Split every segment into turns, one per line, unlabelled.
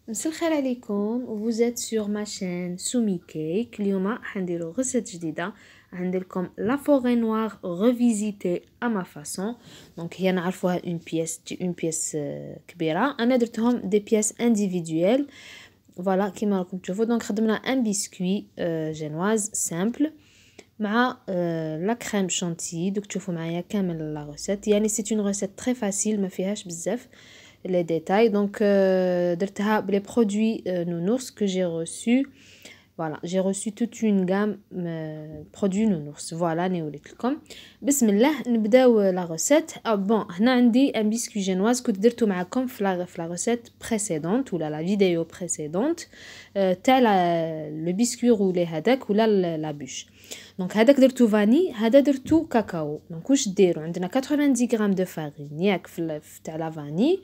مساء الخير عليكم. vous êtes sur ma chaîne Soumi Cake. اليوم حنديرو غسالة جديدة. عندلكم لا فوري نوار ريفيزيتي à ma façon. دونك هي نعرفوها اون بيس كبيرة. انا درتهم دي بيس individuelles. فوالا كيما راكم تشوفوا. دونك خدمنا ان بسكوي جينواز سامبل مع لا كريم شانتي. دوك تشوفوا معايا كامل لا ريسيت. يعني سي اون ريسيت تري فاسيل ما فيهاش بزاف les détails. Donc درتها بلي برودوي نونورس que j'ai reçu. Voilà, j'ai reçu toute une gamme produits nounours. Voilà, نوريت لكم. بسم الله نبداو لا ريسيت. بون هنا عندي ان بسكوي جينواز كنت درتو معكم في لا ريسيت بريسيدونت ولا لا فيديو بريسيدونت تاع لو بسكوي رولي هذاك ولا لا بوش. دونك هذاك درتو فاني، هذا درتو كاكاو. دونك واش ديروا؟ عندنا 90 غرام دو فارين ياك في تاع لا فاني.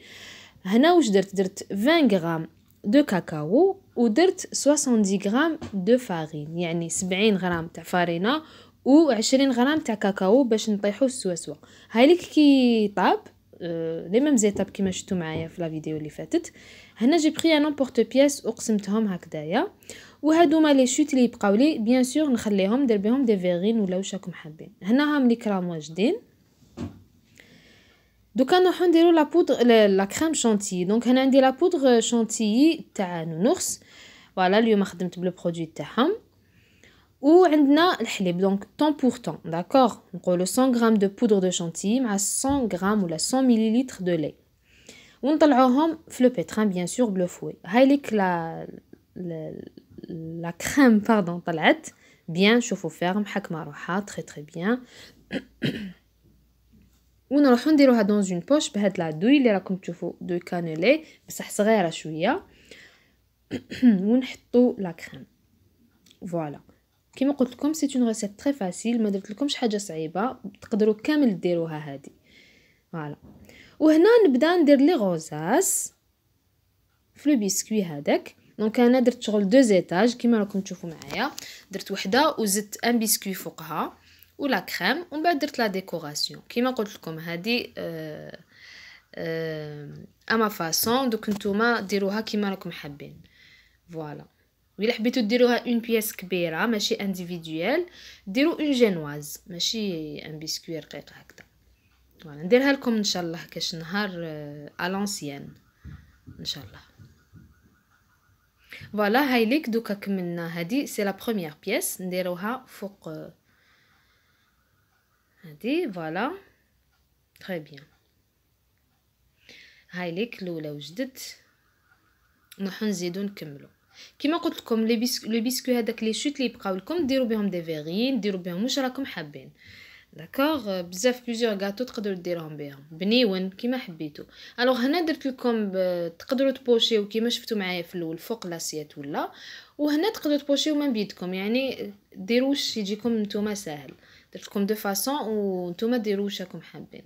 هنا واش درت 20 غرام دو كاكاو ودرت 70 غرام دو فارين، يعني 70 غرام تاع فارينه و20 غرام تاع كاكاو باش نطيحو السواسوا. هاي ليك كي طاب لي ميم زيتاب كيما شفتوا معايا في لا فيديو اللي فاتت. هنا جي بري ان امبورط بياس وقسمتهم هكذايا. وهادوما لي شوت اللي يبقاو لي بيان سور نخليهم ندير بهم دي فيغين ولا واش راكم حابين. هنا هام لي كرام واجدين. دوكا نروحو نديرو لا بودر لا كريم شانتي. دونك هنا عندي لا بودر شانتي تاع نونورس. فوالا اليوم خدمت بلو برودوي تاعهم. وعندنا الحليب دونك طون بور طون داكوغ. نقولو 100 غرام دو بودر دو شانتي مع 100 غرام ولا 100 مليلتر دو لي. ونطلعوهم في لو بيتران بيان سور بلو فوي. هاي ليك لا كريم باردون طلعت بيان. شوفوا فيرم حكمه روحها تري تري بيان. ونروحو نديروها دون اون بوش بهاد لا دوي اللي راكم تشوفوا دو كانولي بصح صغيره شويه. ونحطو لا كريم. فوالا كيما قلت لكم سي اون ريسيت تري فاسيل، ما درت لكمش حاجه صعيبه، تقدروا كامل ديروها هادي. فوالا وهنا نبدا ندير لي غوزاس في لو بسكوي هذاك. دونك انا درت شغل دو زيتاج كيما راكم تشوفوا معايا. درت وحده وزدت ان بسكوي فوقها ولا كريم ومن بعد درت لا ديكوراسيون كيما قلت لكم هذه اما فاصون. دوك نتوما ديروها كيما راكم حابين. فوالا وإلا حبيتو ديروها اون بياس كبيره ماشي انديفيدويل ديروا اون جينواز ماشي ان بسكوي رقيق هكذا. فوالا نديرها لكم ان شاء الله كاش نهار الانسيان ان شاء الله. فوالا هاي ليك دوكا كملنا. هذه سي لا بروميير بياس نديروها فوق هادي. فوالا تري بيان. هاي ليك الاولى وجدت. نروحو نزيدو نكملو كيما قلت لكم لي بيسكوي هذاك لي شوت اللي يبقاو لكم ديروا بهم دي فيغين ديروا بهم واش راكم حابين. داكوغ بزاف بليزيور غاتو تقدروا ديروهم بهم بنيون كيما حبيتو. الوغ هنا درت لكم تقدروا تبوشيو كيما شفتوا معايا في الاول فوق لاسيات ولا. وهنا تقدروا تبوشيو من بيدكم يعني ديروش يجيكم نتوما ساهل. درت لكم دو فاصون ونتوما ديروا واش راكم حابين.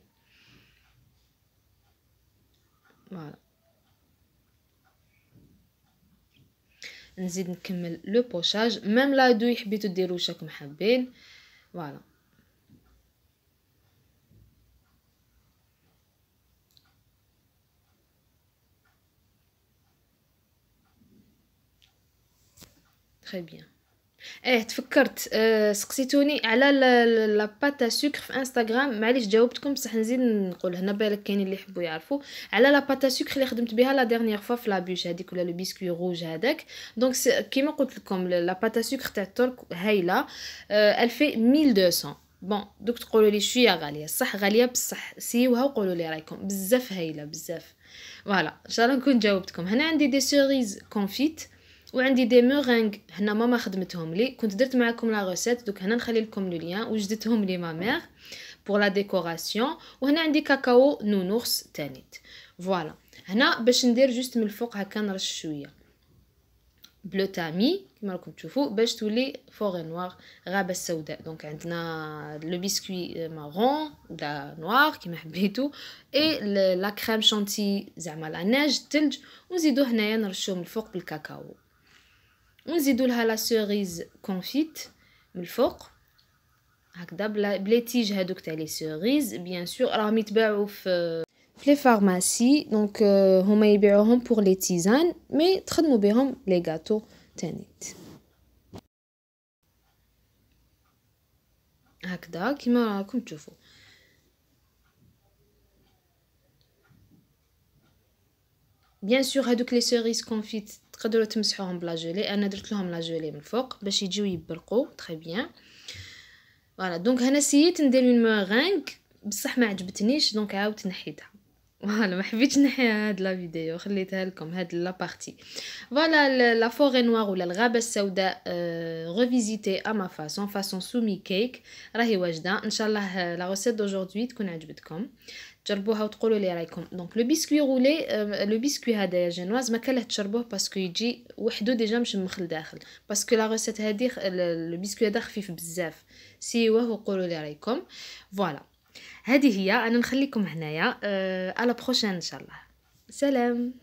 فوالا نزيد نكمل لو بوشاج ميم لا دو حبيتو ديروا واش راكم حابين. فوالا تري بيان. تفكرت سقسيتوني على لا باتا سكر في انستغرام. معليش جاوبتكم بصح نزيد نقول هنا بالك كاين اللي يحبوا يعرفوا على لا باتا سكر اللي خدمت بها لا ديرنيير فوا في لا بوش هذيك ولا لو بسكوي روج هذاك. دونك كيما قلت لكم لا باتا سكر تاع الترك هايله. الفي 1200. بون دوك تقولوا لي شويه غاليه صح غاليه بصح سيوها وقولوا لي رايكم بزاف هايله بزاف. فوالا ان شاء الله نكون جاوبتكم. هنا عندي دي سيريز كونفيت وعندي دي مورينغ. هنا ماما خدمتهم لي كنت درت معكم لا ريسيت. دوك هنا نخلي لكم لو لين وجدتهم لي ما مير بور لا ديكوراسيون. وهنا عندي كاكاو نونورس تانيت. فوالا هنا باش ندير جوست من الفوق هكا نرش شويه بلو تامي كما راكم تشوفوا باش تولي فوري نوار غابه السوداء. دونك عندنا لو بسكوي مارون ولا نوار كما حبيتو اي لا كريم شانتي زعما لا نيج الثلج. ونزيدو هنايا نرشو من الفوق بالكاكاو ونزيدو لها لا سيريز كونفيت من الفوق هكذا بلي تيج هذوك تاع لي سيريز. بيان سور راهم يتباعوا في في لي فارماسي دونك هما يبيعوهم بور لي تيزان مي تخدموا بهم لي غاتو تانيت. هكذا كيما راكم تشوفوا. بيان سور هادوك لي سيريس كونفيت تقدروا تمسحوهم بلا جيلي، انا درت لهم لا جيلي من الفوق باش يجيو يبرقوا تري بيان. فوالا دونك هنا سييت ندير اون مورينغ بصح ما عجبتنيش دونك عاودت نحيتها. فوالا ما حبيتش نحيها هاد لا فيديو خليتها لكم هاد لا بارتي. فوالا لا فوري نوار ولا الغابه السوداء ريفيزيتي ا ما فاسون سومي كيك راهي واجده. ان شاء الله لا ريسيت دوجوردي تكون عجبتكم، جربوها وتقولوا لي رايكم. دونك لو بيسكوي رولي لو بيسكوي هذايا جينواز ما كانله تشربوه باسكو يجي وحده ديجا مشمخ لداخل، باسكو لا ريسيت هذه لو بيسكوي هذا خفيف بزاف. سيوه وقولوا لي رايكم. فوالا هذه هي، انا نخليكم هنايا على بروشين ان شاء الله. سلام.